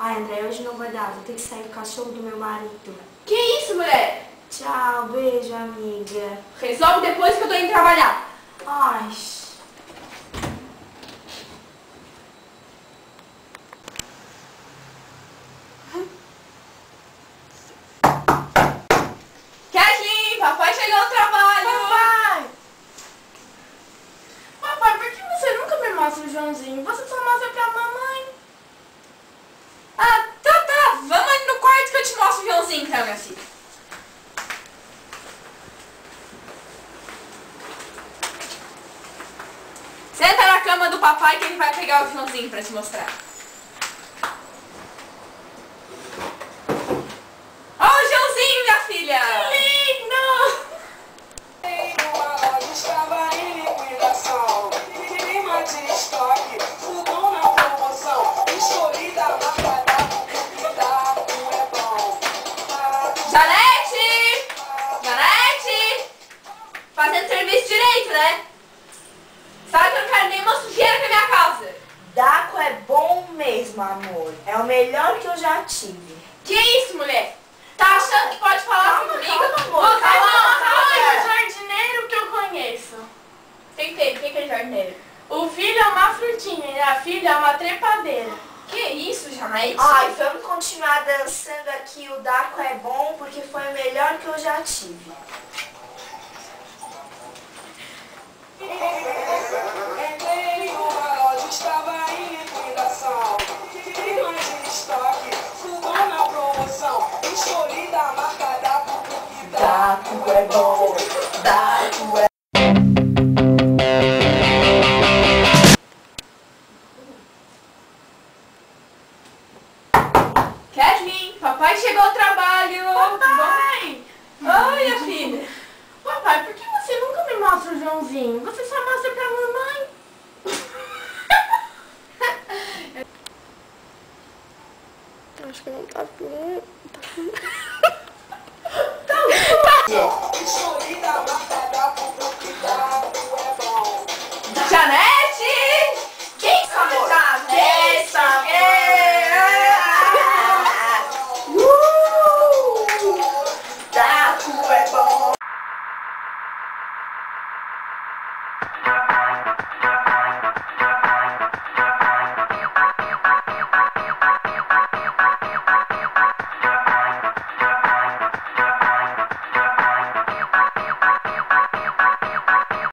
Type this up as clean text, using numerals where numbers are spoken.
Ai, André, hoje não vai dar. Vou ter que sair com o cachorro do meu marido. Que isso, mulher? Tchau, beijo, amiga. Resolve depois que eu tô indo trabalhar. Ai. Kathleen, papai chegou ao trabalho. Papai, por que você nunca me mostra o Joãozinho? Você só mostra pra mamãe. Ah, tá. Vamos ali no quarto que eu te mostro o Joãozinho, então, minha filha. Senta na cama do papai que ele vai pegar o Joãozinho pra te mostrar. Ó o Joãozinho, minha filha! Lindo! Estava em liquidação, clima de estoque, fogão na promoção, escolhida a marca da publicidade, é bom. Janete! Janete! Fazendo serviço direito, né? Sabe que eu não quero nenhuma sujeira com a minha casa. Daco é bom mesmo, amor. É o melhor que eu já tive. Que isso, mulher? Tá achando que pode falar assim comigo? amor. Olha, o jardineiro que eu conheço. Quem teve? Quem que é jardineiro? O filho é uma frutinha e a filha é uma trepadeira. Que isso, Janete? Ai, vamos continuar dançando aqui. O Daco é bom porque foi o melhor que eu já tive. Entrei numa loja, estava em liquidação, clima de estoque, fogão na promoção, escolhida a marca da publicidade. Daco é bom. Daco é Kathleen, papai chegou ao trabalho. Papai! Oi, minha filha. Papai, por que você nunca me mostra o Joãozinho? Você só mostra pra mamãe. Acho que não tá filmando. Escolhida a marca